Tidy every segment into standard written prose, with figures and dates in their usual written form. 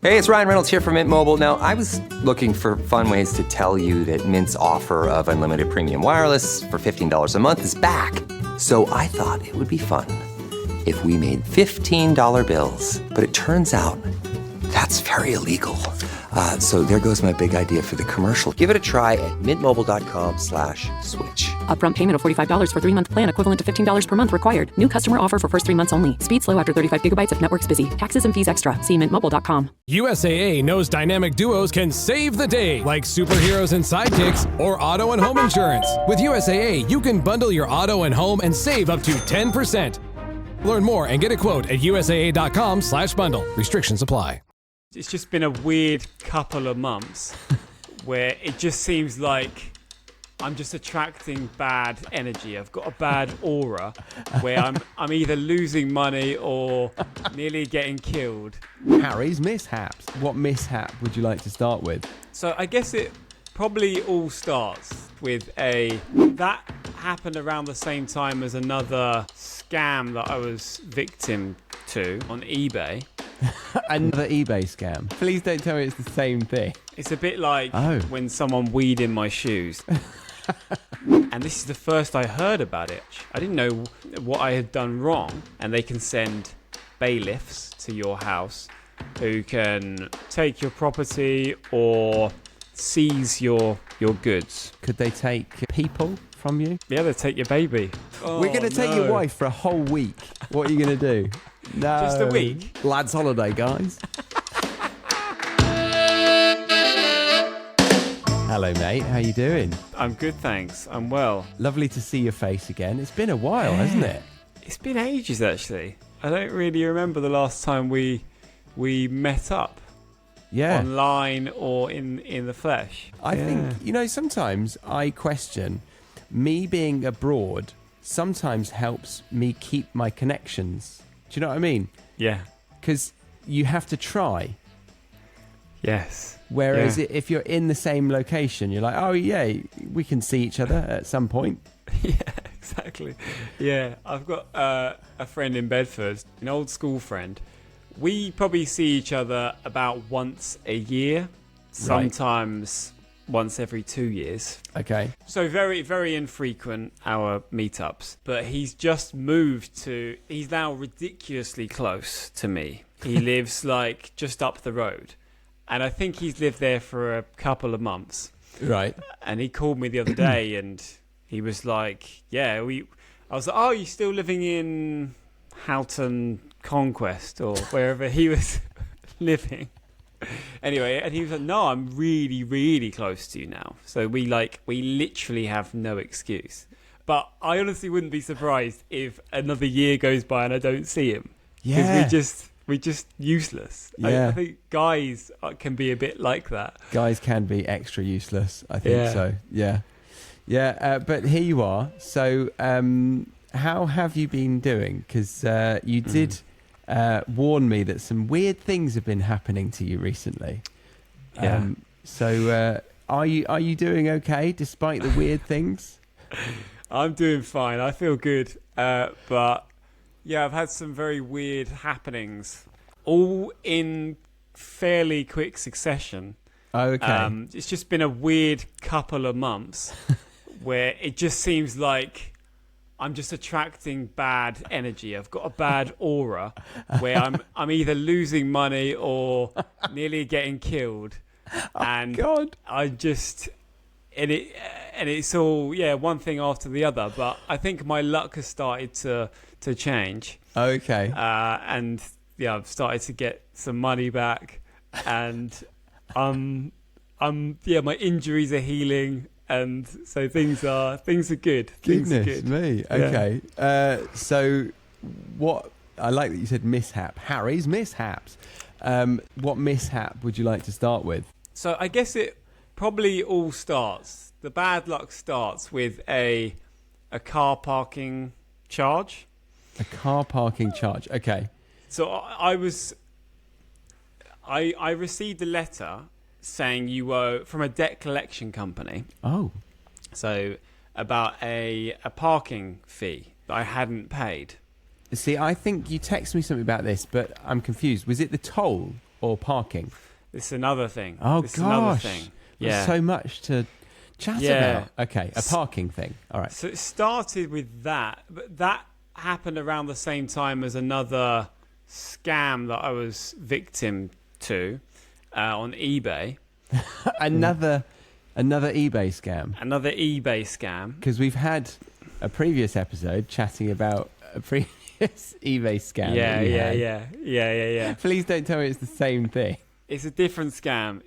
Hey, it's Ryan Reynolds here from Mint Mobile. Now, I was looking for fun ways to tell you that Mint's offer of unlimited premium wireless for $15 a month is back. So I thought it would be fun if we made $15 bills. But it turns out that's very illegal. So there goes my big idea for the commercial. Give it a try at mintmobile.com/switch. Upfront payment of $45 for 3-month plan, equivalent to $15 per month required. New customer offer for first 3 months only. Speed slow after 35 gigabytes if network's busy. Taxes and fees extra. See mintmobile.com. USAA knows dynamic duos can save the day, like superheroes and sidekicks or auto and home insurance. With USAA, you can bundle your auto and home and save up to 10%. Learn more and get a quote at usaa.com/bundle. Restrictions apply. It's just been a weird couple of months where it just seems like I'm just attracting bad energy. I've got a bad aura where I'm either losing money or nearly getting killed. Harry's mishaps. What mishap would you like to start with? So I guess it probably all starts with that happened around the same time as another scam that I was victim to on eBay. Another eBay scam. Please don't tell me it's the same thing. It's a bit like when someone weed in my shoes. And this is the first I heard about it. I didn't know what I had done wrong. And they can send bailiffs to your house who can take your property or seize your goods. Could they take people from you? Yeah, they take your baby. We're going to take your wife for a whole week. What are you going to do? No. Just a week? Lads' holiday, guys. Hello, mate. How you doing? I'm good, thanks. I'm well. Lovely to see your face again. It's been a while, hasn't it? It's been ages, actually. I don't really remember the last time we met up. Yeah. Online or in the flesh. I think, sometimes I question me being abroad sometimes helps me keep my connections. Do you know what I mean? Yeah. Because you have to try. Yes. Whereas if you're in the same location, you're like, oh, yeah, we can see each other at some point. Yeah, exactly. Yeah, I've got a friend in Bedford, an old school friend. We probably see each other about once a year, sometimes once every 2 years. Okay. So very, very infrequent, our meetups. But he's just moved he's now ridiculously close to me. He lives like just up the road. And I think he's lived there for a couple of months. Right. And he called me the other day and he was like, I was like, oh, you're still living in Houghton Conquest or wherever he was living. Anyway, and he was like, no, I'm really, really close to you now. So we literally have no excuse. But I honestly wouldn't be surprised if another year goes by and I don't see him. Yeah. Because we're just useless. Yeah. I think guys can be a bit like that. Guys can be extra useless. I think so. Yeah. Yeah. But here you are. So how have you been doing? Because you did warn me that some weird things have been happening to you recently. Yeah. So are you doing okay despite the weird things? I'm doing fine. I feel good. But yeah, I've had some very weird happenings, all in fairly quick succession. Okay. It's just been a weird couple of months where it just seems like I'm just attracting bad energy. I've got a bad aura where I'm either losing money or nearly getting killed. And God. It's all one thing after the other. But I think my luck has started to change. Okay. And I've started to get some money back, and my injuries are healing. And so things are good. Goodness me. Okay. So what I like that you said mishap. Harry's mishaps. What mishap would you like to start with? So I guess it probably all starts. The bad luck starts with a car parking charge. A car parking charge. Okay. So I received a letter saying you were from a debt collection company. Oh. So about a parking fee that I hadn't paid. See, I think you texted me something about this, but I'm confused. Was it the toll or parking? It's another thing. Oh, it's another thing. There's Yeah. so much to chat about. Okay, a parking thing. All right. So it started with that, but that happened around the same time as another scam that I was victim to on eBay. Another eBay scam. Another eBay scam. Because we've had a previous episode chatting about a previous eBay scam. Yeah. Please don't tell me it's the same thing. It's a different scam.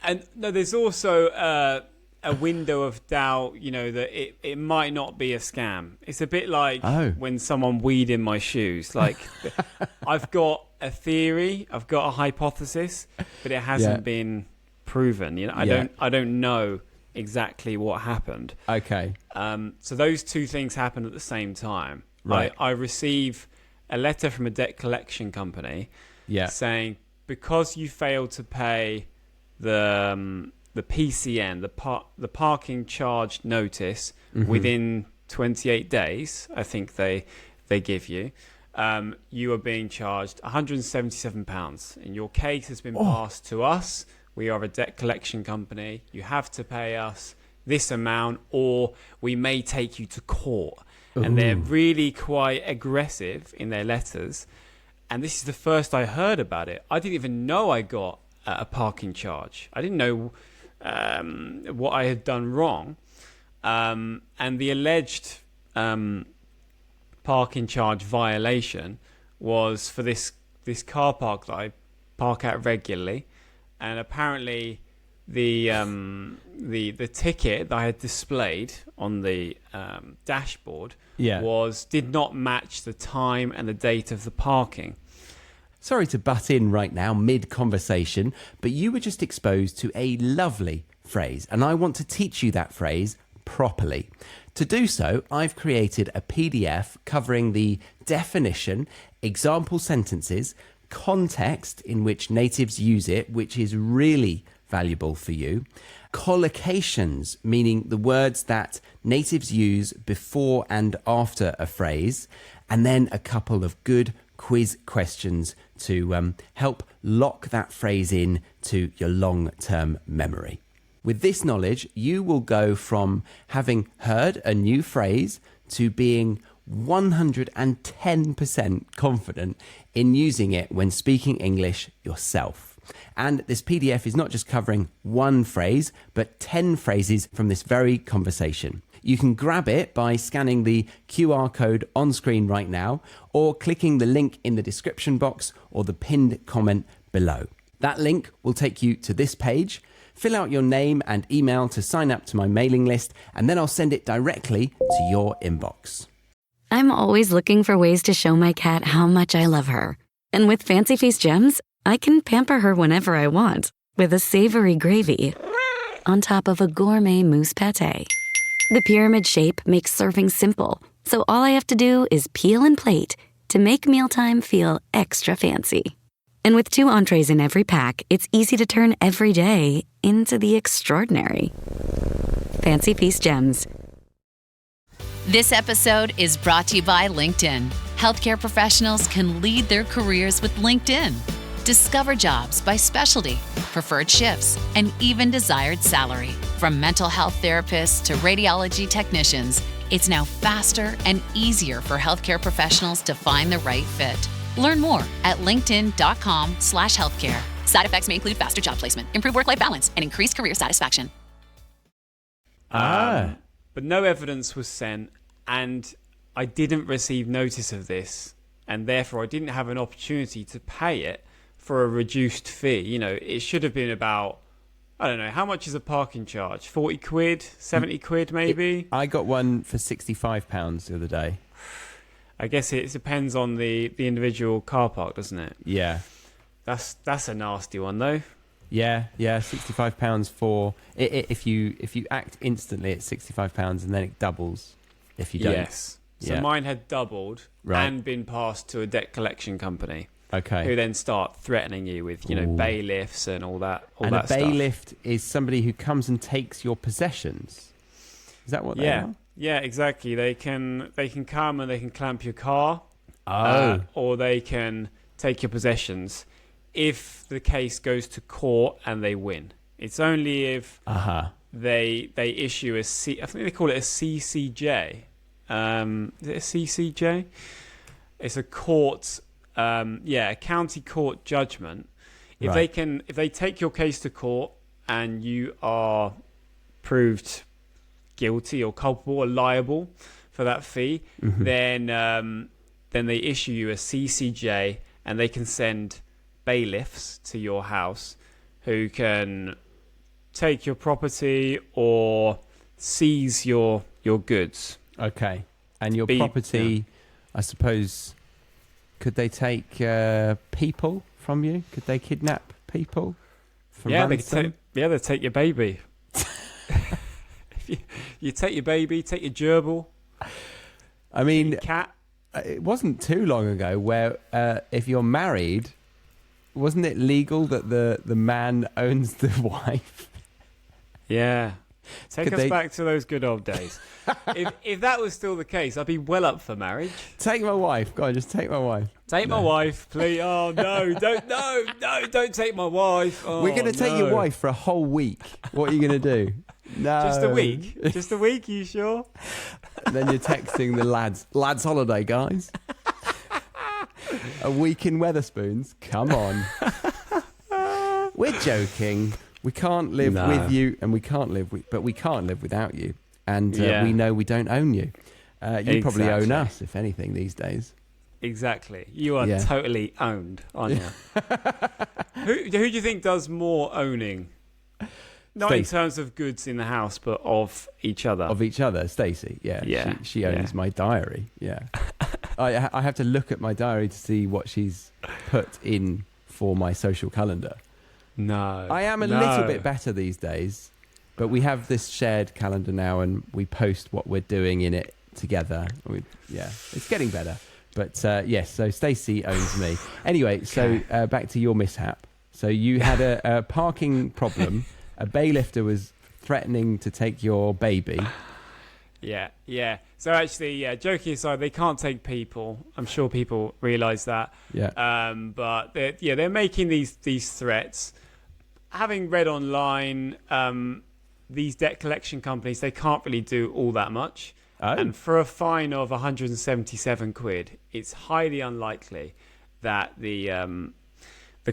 And no, there's also a window of doubt, that it might not be a scam. It's a bit like when someone weed in my shoes. Like, I've got a theory, I've got a hypothesis, but it hasn't been proven. I don't know exactly what happened. Okay. So those two things happened at the same time. Right. I receive a letter from a debt collection company saying, because you failed to pay the PCN, the parking charge notice, within 28 days, I think they give you, you are being charged £177, and your case has been passed to us. We are a debt collection company. You have to pay us this amount, or we may take you to court. Ooh. And they're really quite aggressive in their letters. And this is the first I heard about it. I didn't even know I got a parking charge. I didn't know what I had done wrong. And the alleged parking charge violation was for this car park that I park at regularly. And apparently the ticket that I had displayed on the dashboard did not match the time and the date of the parking. Sorry to butt in right now, mid-conversation, but you were just exposed to a lovely phrase, and I want to teach you that phrase properly. To do so, I've created a PDF covering the definition, example sentences, context in which natives use it, which is really valuable for you, collocations, meaning the words that natives use before and after a phrase, and then a couple of good quiz questions to help lock that phrase in to your long-term memory. With this knowledge, you will go from having heard a new phrase to being 110% confident in using it when speaking English yourself. And this PDF is not just covering one phrase, but 10 phrases from this very conversation. You can grab it by scanning the QR code on screen right now, or clicking the link in the description box or the pinned comment below. That link will take you to this page. Fill out your name and email to sign up to my mailing list, and then I'll send it directly to your inbox. I'm always looking for ways to show my cat how much I love her. And with Fancy Feast gems, I can pamper her whenever I want with a savory gravy on top of a gourmet mousse pâté. The pyramid shape makes serving simple, so all I have to do is peel and plate to make mealtime feel extra fancy. And with 2 entrees in every pack, it's easy to turn every day into the extraordinary. Fancy Feast gems. This episode is brought to you by LinkedIn. Healthcare professionals can lead their careers with LinkedIn. Discover jobs by specialty, preferred shifts, and even desired salary. From mental health therapists to radiology technicians, it's now faster and easier for healthcare professionals to find the right fit. Learn more at linkedin.com/healthcare. Side effects may include faster job placement, improved work-life balance, and increased career satisfaction. But no evidence was sent, and I didn't receive notice of this, and therefore I didn't have an opportunity to pay it for a reduced fee. It should have been about, I don't know, how much is a parking charge? 40 quid, 70 quid maybe? I got one for £65 the other day. I guess it depends on the individual car park, doesn't it? Yeah. That's a nasty one though. Yeah, £65 for if you act instantly, it's £65, and then it doubles if you don't. Yes. So mine had doubled and been passed to a debt collection company. Okay. Who then start threatening you with, bailiffs and all that. And a bailiff is somebody who comes and takes your possessions. Is that what they are? Yeah, exactly. They can come and they can clamp your car. Oh. Or they can take your possessions. if the case goes to court and they win. It's only if they issue I think they call it a CCJ. Is it a CCJ? It's a court, a county court judgment. If they take your case to court and you are proved guilty or culpable or liable for that fee, then they issue you a CCJ, and they can send bailiffs to your house who can take your property or seize your goods. Okay. And your property, I suppose, could they take people from you? Could they kidnap people for ransom? They take your baby. You take your baby, take your gerbil. I mean, your cat. It wasn't too long ago where if you're married, wasn't it legal that the man owns the wife? Yeah. Take us back to those good old days. if that was still the case, I'd be well up for marriage. Take my wife. Go on, just take my wife. Take my wife, please. Oh, no, don't take my wife. Oh, we're going to take your wife for a whole week. What are you going to do? No. Just a week? Just a week, you sure? And then you're texting the lads holiday, guys. A week in Wetherspoons? Come on. We're joking. We can't live with you, and we can't live without you. And we know we don't own you. You probably own us, if anything, these days. Exactly. You are totally owned, aren't you? Who do you think does more owning? Not in terms of goods in the house, but of each other. Of each other, Stacey. Yeah. She owns my diary. Yeah. I have to look at my diary to see what she's put in for my social calendar. No. I am a little bit better these days, but we have this shared calendar now, and we post what we're doing in it together. It's getting better. But yes, so Stacey owns me. Anyway, so back to your mishap. So you had a parking problem. A bailifter was threatening to take your baby. Yeah. So actually, joking aside, they can't take people. I'm sure people realise that. Yeah. But they're making these threats. Having read online, these debt collection companies, they can't really do all that much. Oh. And for a fine of 177 quid, it's highly unlikely that the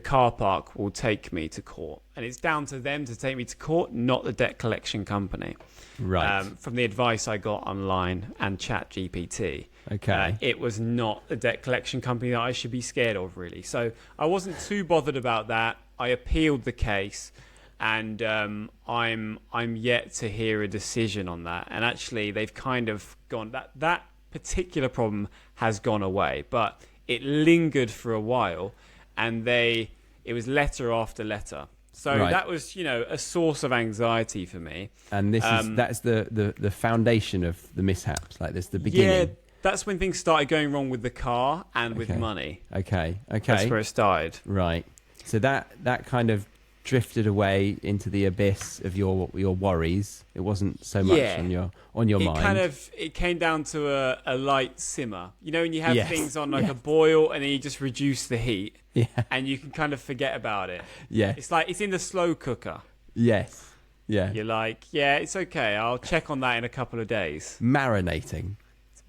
car park will take me to court. And it's down to them to take me to court, not the debt collection company. Right. From the advice I got online and ChatGPT. Okay. It was not the debt collection company that I should be scared of, really. So I wasn't too bothered about that. I appealed the case, and I'm yet to hear a decision on that. And actually, they've kind of gone... That particular problem has gone away, but it lingered for a while, and it was letter after letter. So that was, a source of anxiety for me. And that's the foundation of the mishaps. Like this, the beginning. Yeah, that's when things started going wrong with the car and with money. Okay. That's where it started. Right. So that kind of drifted away into the abyss of your worries. It wasn't so much on your mind. It came down to a light simmer. When you have things on a boil, and then you just reduce the heat. Yeah. And you can kind of forget about it. Yeah. It's like it's in the slow cooker. Yes. Yeah. You're like, it's okay. I'll check on that in a couple of days. Marinating.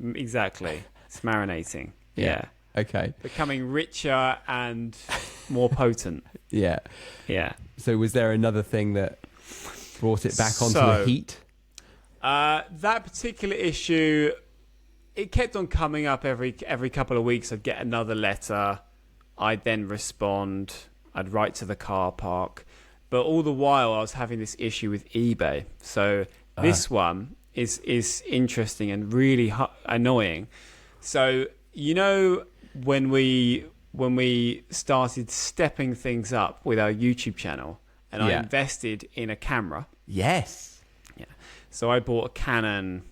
Exactly. It's marinating. Yeah. Okay. Becoming richer and more potent. Yeah. Yeah. So was there another thing that brought it back onto the heat? That particular issue, it kept on coming up every couple of weeks. I'd get another letter. I'd then respond. I'd write to the car park. But all the while, I was having this issue with eBay. So this one is interesting and really annoying. So, when we started stepping things up with our YouTube channel, and I invested in a camera. Yes. Yeah. So I bought a Canon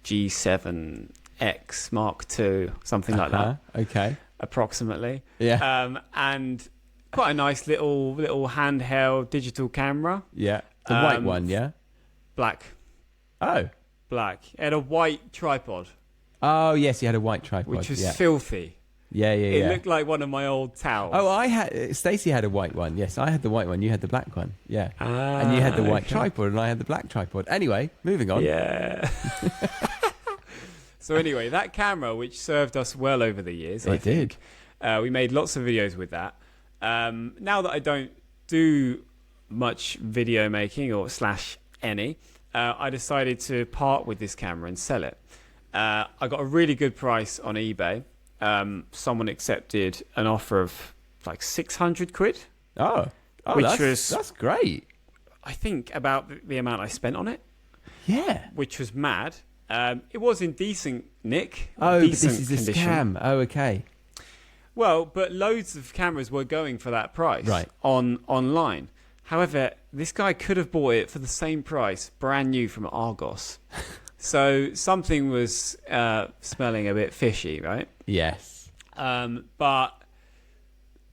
G7X Mark II, something like that. Okay. Approximately. Yeah. And quite a nice little handheld digital camera. Yeah. The white one, yeah? Black. Oh. Black. It had a white tripod. Oh, yes, you had a white tripod. Which was filthy. Yeah. It looked like one of my old towels. Oh, Stacey had a white one. Yes, I had the white one. You had the black one. Yeah. And you had the white tripod and I had the black tripod. Anyway, moving on. Yeah. So anyway, that camera, which served us well over the years, I think, we made lots of videos with that. Now that I don't do much video making or / any, I decided to part with this camera and sell it. I got a really good price on eBay. Someone accepted an offer of like 600 quid. That's great. I think about the amount I spent on it. Yeah. Which was mad. It was in decent nick. Oh, decent but this is a condition. scam. Oh, okay. Well, but loads of cameras were going for that price online. However, this guy could have bought it for the same price, brand new from Argos. So something was smelling a bit fishy, right? Yes. But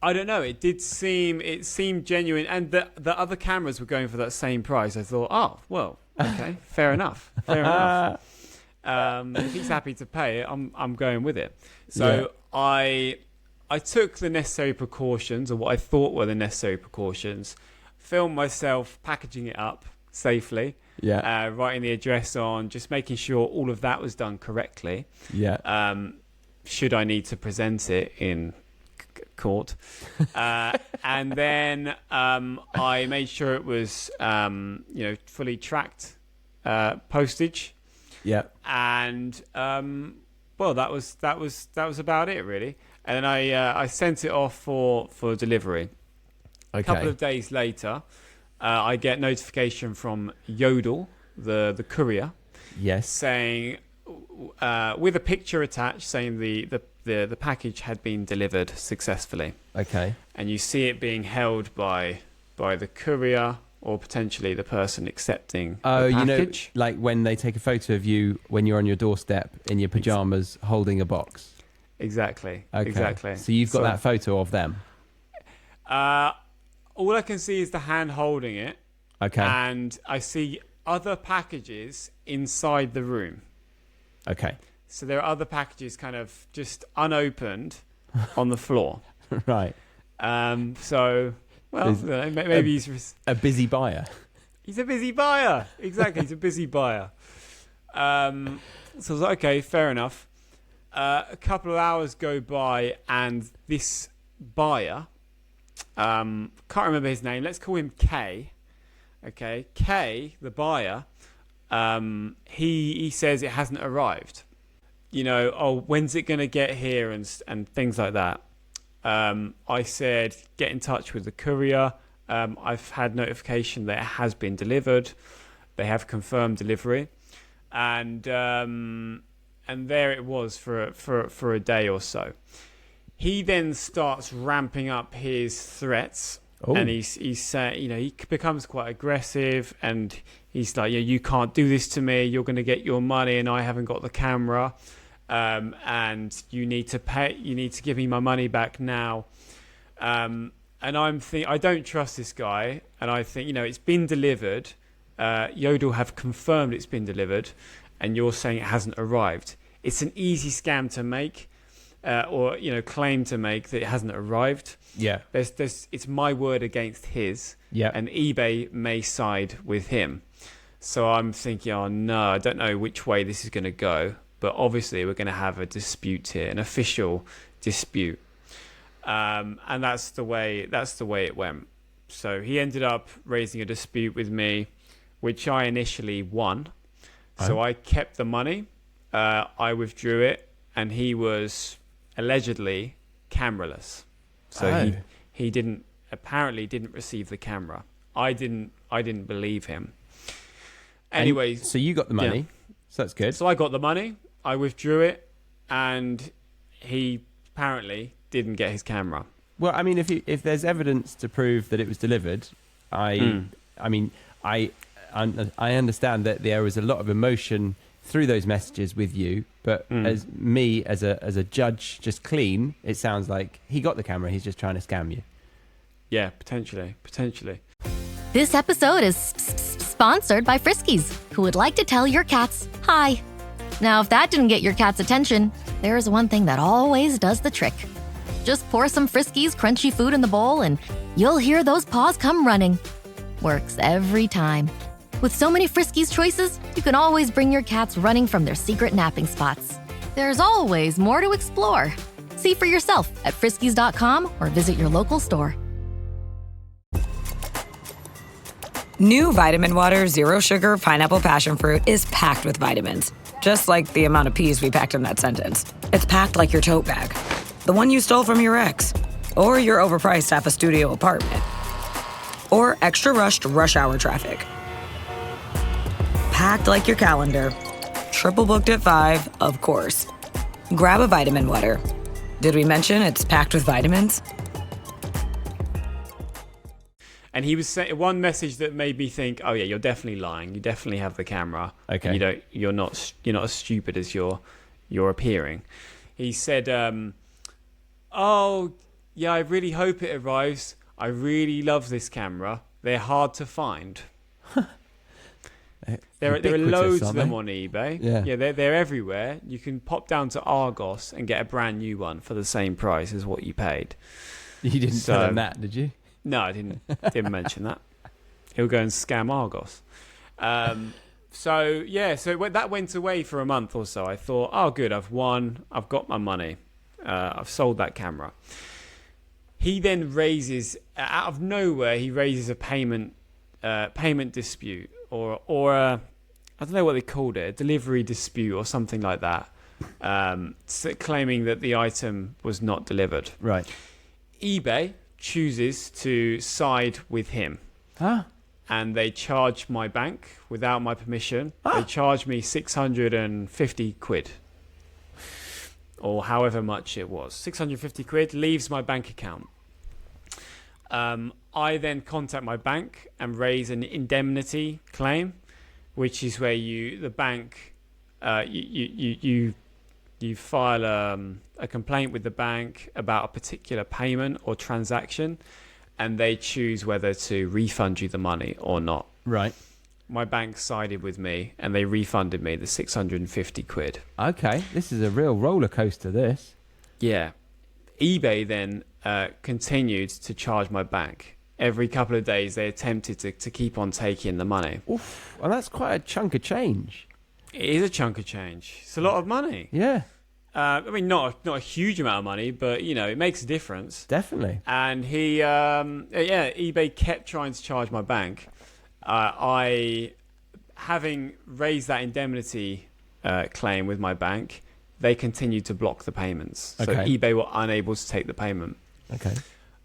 I don't know. It seemed genuine, and the other cameras were going for that same price. I thought, oh well, okay, fair enough. If he's happy to pay it, I'm going with it. So I took the necessary precautions, or what I thought were the necessary precautions. Filmed myself packaging it up safely. Yeah. Writing the address on, just making sure all of that was done correctly. Yeah. Should I need to present it in court, and then I made sure it was fully tracked postage. Yeah. And well, that was about it really. And then I sent it off for delivery. Okay. A couple of days later, I get notification from Yodel, the courier. Yes. Saying with a picture attached, saying the package had been delivered successfully. Okay. And you see it being held by the courier or potentially the person accepting the package. Like when they take a photo of you when you're on your doorstep in your pajamas holding a box. Exactly. Okay. Exactly. So you've got that photo of them. All I can see is the hand holding it. Okay. And I see other packages inside the room. Okay. So there are other packages kind of just unopened on the floor. Right. So, well, maybe he's a busy buyer. He's a busy buyer. Exactly. He's a busy buyer. So I was like, okay, fair enough. A couple of hours go by and this buyer, can't remember his name. Let's call him K. Okay. K, the buyer, he says it hasn't arrived. When's it going to get here and things like that. I said, get in touch with the courier. I've had notification that it has been delivered. They have confirmed delivery. And there it was for a day or so. He then starts ramping up his threats. Oh. And he's saying, he becomes quite aggressive, and he's like, you can't do this to me. You're going to get your money, and I haven't got the camera. And you need to pay. You need to give me my money back now. And I don't trust this guy, and I think it's been delivered. Yodel have confirmed it's been delivered, and you're saying it hasn't arrived. It's an easy scam to make, or claim to make that it hasn't arrived. Yeah. It's my word against his. Yeah. And eBay may side with him. So I'm thinking, oh no, I don't know which way this is going to go. But obviously we're going to have a dispute here, an official dispute. And that's the way it went. So he ended up raising a dispute with me, which I initially won. So I kept the money. I withdrew it, and he was allegedly cameraless. So he apparently didn't receive the camera. I didn't believe him. Anyway, so you got the money. Yeah. So that's good. So I got the money. I withdrew it, and he apparently didn't get his camera. Well, I mean, if there's evidence to prove that it was delivered, I understand that there was a lot of emotion through those messages with you, but as a judge, just clean, it sounds like he got the camera. He's just trying to scam you. Yeah, potentially. This episode is sponsored by Friskies, who would like to tell your cats hi. Now, if that didn't get your cat's attention, there's one thing that always does the trick. Just pour some Friskies crunchy food in the bowl and you'll hear those paws come running. Works every time. With so many Friskies choices, you can always bring your cats running from their secret napping spots. There's always more to explore. See for yourself at friskies.com or visit your local store. New Vitamin Water Zero Sugar Pineapple Passion Fruit is packed with vitamins. Just like the amount of peas we packed in that sentence. It's packed like your tote bag. The one you stole from your ex. Or your overpriced half a studio apartment. Or extra rushed rush hour traffic. Packed like your calendar. Triple booked at 5, of course. Grab a Vitamin Water. Did we mention it's packed with vitamins? And he was saying one message that made me think, oh yeah, you're definitely lying. You definitely have the camera. Okay. And you're not as stupid as you're appearing. He said, oh yeah, I really hope it arrives. I really love this camera. They're hard to find. There are loads of them on eBay. Yeah, they're everywhere. You can pop down to Argos and get a brand new one for the same price as what you paid. You didn't tell him that, did you? No, I didn't mention that. He'll go and scam Argos. So that went away for a month or so. I thought, oh, good, I've won. I've got my money. I've sold that camera. He then raises, out of nowhere, a payment dispute or I don't know what they called it, a delivery dispute or something like that, claiming that the item was not delivered. Right. eBay chooses to side with him. Huh? And they charge my bank without my permission. They charge me 650 quid. Or however much it was. 650 quid leaves my bank account. I then contact my bank and raise an indemnity claim, which is where the bank file a complaint with the bank about a particular payment or transaction, and they choose whether to refund you the money or not. Right. My bank sided with me, and they refunded me the 650 quid. Okay, this is a real roller coaster, this. Yeah. eBay then continued to charge my bank. Every couple of days, they attempted to keep on taking the money. Oof, well, that's quite a chunk of change. It is a chunk of change. It's a lot of money. Yeah. I mean, not a huge amount of money, but, it makes a difference. Definitely. And he, eBay kept trying to charge my bank. Having raised that indemnity claim with my bank, they continued to block the payments. So eBay were unable to take the payment. Okay.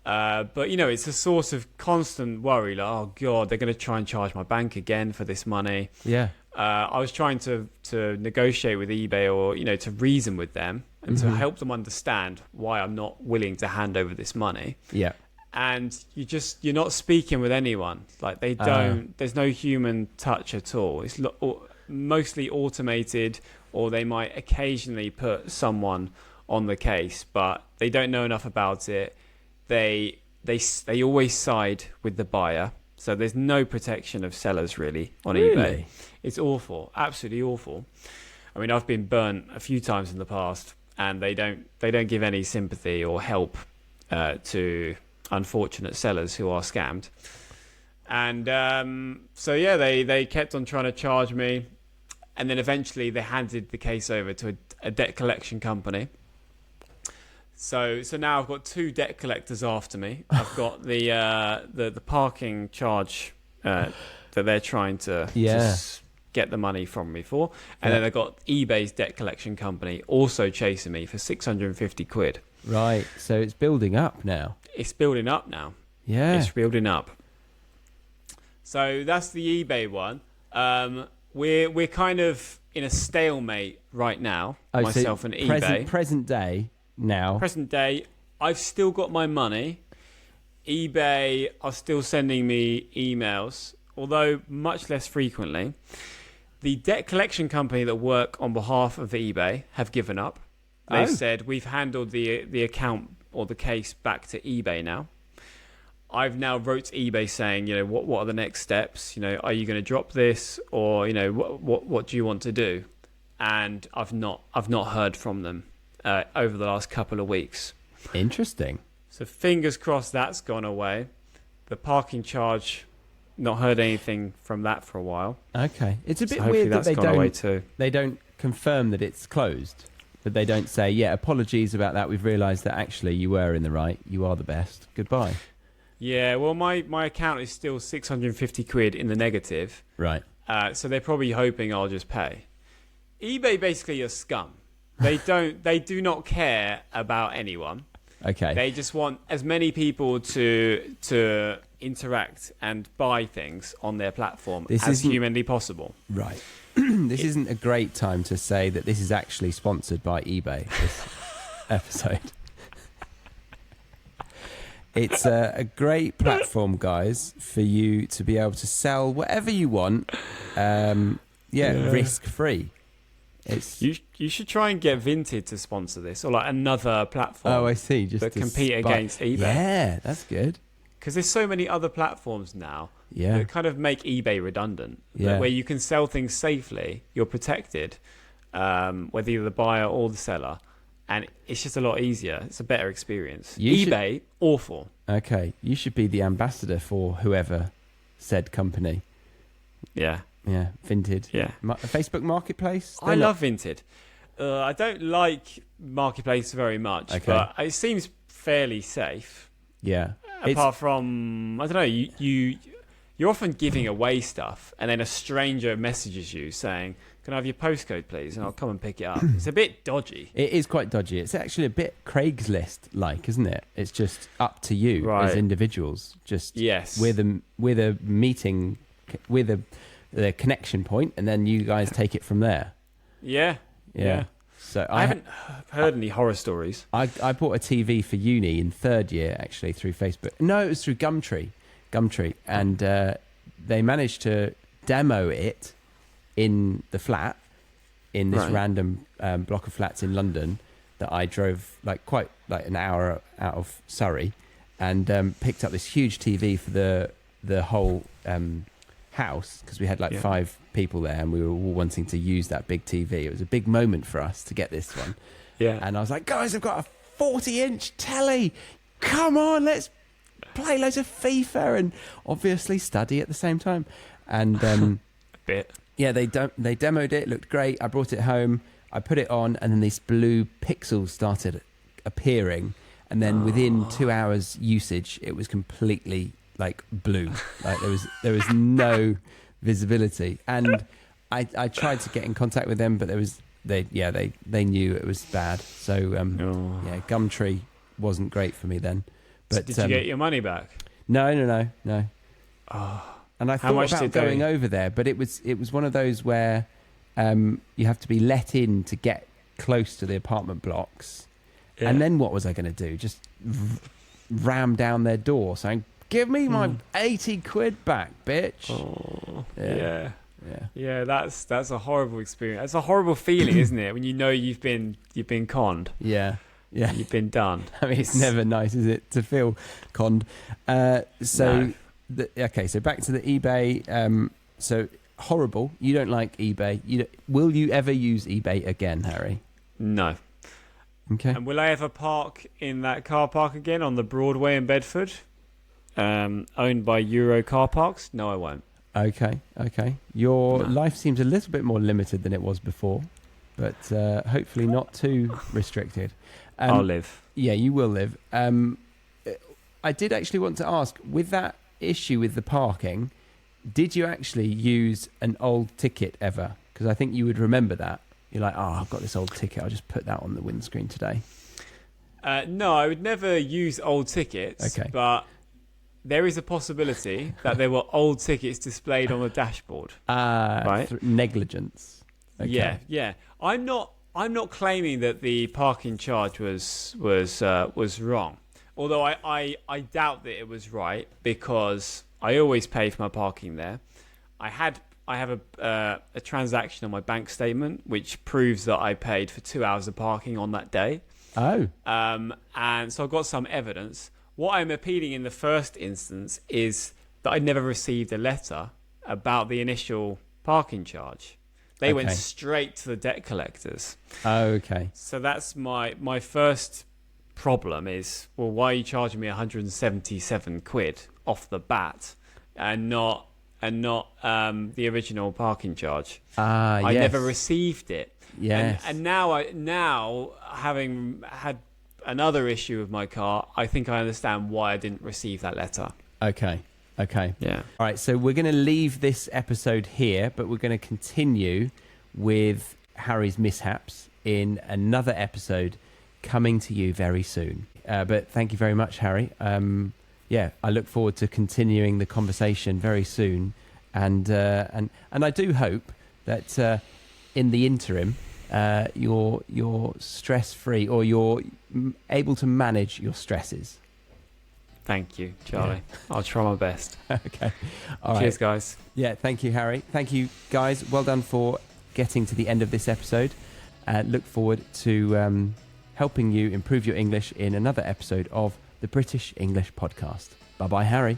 But, it's a source of constant worry. Like, oh, God, they're going to try and charge my bank again for this money. Yeah. I was trying to negotiate with eBay or, to reason with them and to help them understand why I'm not willing to hand over this money. Yeah. And you're not speaking with anyone. Like there's no human touch at all. It's mostly automated, or they might occasionally put someone on the case, but they don't know enough about it. They always side with the buyer. So there's no protection of sellers really on eBay. It's awful, absolutely awful. I mean, I've been burnt a few times in the past, and they don't give any sympathy or help to unfortunate sellers who are scammed. And they kept on trying to charge me, and then eventually they handed the case over to a debt collection company. So now I've got two debt collectors after me. I've got the parking charge that they're trying to get the money from me for, and then I've got eBay's debt collection company also chasing me for 650 quid. Right, so it's building up now. It's building up now. Yeah. It's building up. So that's the eBay one. We're kind of in a stalemate right now, myself and eBay. Present day now. Present day, I've still got my money. eBay are still sending me emails, although much less frequently. The debt collection company that work on behalf of eBay have given up. They've said, we've handled the account or the case back to eBay now. I've now wrote to eBay saying, what are the next steps? Are you going to drop this, or what do you want to do? And I've not heard from them over the last couple of weeks. Interesting. So fingers crossed that's gone away. The parking charge, not heard anything from that for a while. Okay, it's a bit hopefully weird that that's gone away too. they don't confirm that it's closed, but they don't say, yeah, apologies about that. We've realised that actually you were in the right. You are the best. Goodbye. Yeah, well, my account is still 650 quid in the negative. Right. So they're probably hoping I'll just pay. eBay basically are scum. They do not care about anyone. Okay. They just want as many people to interact and buy things on their platform as humanly possible. Right. This isn't a great time to say that this is actually sponsored by eBay, this episode. It's a great platform, guys, for you to be able to sell whatever you want, risk-free. You should try and get Vinted to sponsor this, or like another platform. Oh, I see. Just that compete against eBay. Yeah, that's good. Because there's so many other platforms now that kind of make eBay redundant. Yeah. Where you can sell things safely, you're protected, whether you're the buyer or the seller, and it's just a lot easier. It's a better experience. eBay, awful. Okay, you should be the ambassador for whoever said company. Yeah. Yeah, Vinted. Yeah. Facebook Marketplace? I love Vinted. I don't like Marketplace very much, but it seems fairly safe. Yeah. Apart from, I don't know, you're often giving away stuff, and then a stranger messages you saying, "Can I have your postcode, please?" And I'll come and pick it up. It's a bit dodgy. It is quite dodgy. It's actually a bit Craigslist-like, isn't it? It's just up to you as individuals. Just with a meeting, with the connection point, and then you guys take it from there. Yeah. So I haven't heard any horror stories. I bought a TV for uni in third year, actually, through Facebook. No, it was through Gumtree, and they managed to demo it in the flat, in this random block of flats in London that I drove quite an hour out of Surrey, and picked up this huge TV for the whole house, because we had 5 people there and we were all wanting to use that big TV. It was a big moment for us to get this one. Yeah. And I was like, guys, I've got a 40-inch telly. Come on, let's play loads of FIFA and obviously study at the same time. And a bit. Yeah, they demoed it. Looked great. I brought it home. I put it on, and then these blue pixels started appearing. And then within 2 hours usage, it was completely blue. There was no visibility. And I tried to get in contact with them, but they knew it was bad. So Gumtree wasn't great for me then. But so did you get your money back? No. Oh. And I thought about going over there, but it was one of those where you have to be let in to get close to the apartment blocks. Yeah. And then what was I going to do? Just ram down their door saying, "Give me my 80 quid back, bitch." Oh, yeah. That's a horrible experience. That's a horrible feeling, isn't it? When you know you've been conned. Yeah. You've been done. I mean, it's never nice, is it, to feel conned? So back to the eBay. So horrible. You don't like eBay. Will you ever use eBay again, Harry? No. Okay. And will I ever park in that car park again on the Broadway in Bedford, owned by Euro Car Parks? No, I won't. Okay. Your life seems a little bit more limited than it was before, but hopefully not too restricted. I'll live. Yeah, you will live. I did actually want to ask, with that issue with the parking, did you actually use an old ticket ever? Because I think you would remember that. You're like, I've got this old ticket. I'll just put that on the windscreen today. No, I would never use old tickets. Okay. But there is a possibility that there were old tickets displayed on the dashboard. Right? Negligence. Okay. Yeah. I'm not claiming that the parking charge was wrong. Although I doubt that it was right, because I always pay for my parking there. I have a transaction on my bank statement which proves that I paid for 2 hours of parking on that day. Oh. And so I've got some evidence. What I'm appealing in the first instance is that I never received a letter about the initial parking charge. They went straight to the debt collectors. Oh, okay. So that's my first problem is, well, why are you charging me 177 quid off the bat and not the original parking charge? I never received it. Yes. And now having had another issue with my car, I think I understand why I didn't receive that letter. Okay. Yeah. All right, so we're going to leave this episode here, but we're going to continue with Harry's mishaps in another episode coming to you very soon. But thank you very much, Harry. I look forward to continuing the conversation very soon. And I do hope that in the interim, you're stress-free, or you're able to manage your stresses. Thank you, Charlie. Yeah. I'll try my best. Okay. All Cheers, right. guys. Yeah, thank you, Harry. Thank you, guys. Well done for getting to the end of this episode. Look forward to helping you improve your English in another episode of the British English Podcast. Bye-bye, Harry.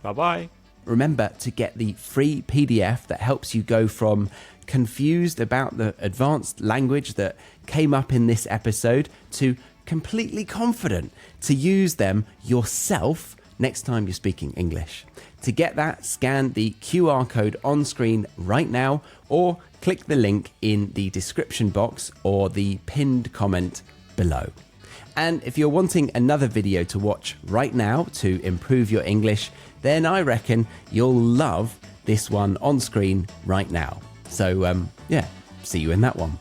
Bye-bye. Remember to get the free PDF that helps you go from confused about the advanced language that came up in this episode to completely confident to use them yourself next time you're speaking English. To get that, scan the QR code on screen right now, or click the link in the description box or the pinned comment below. And if you're wanting another video to watch right now to improve your English, then I reckon you'll love this one on screen right now. So, see you in that one.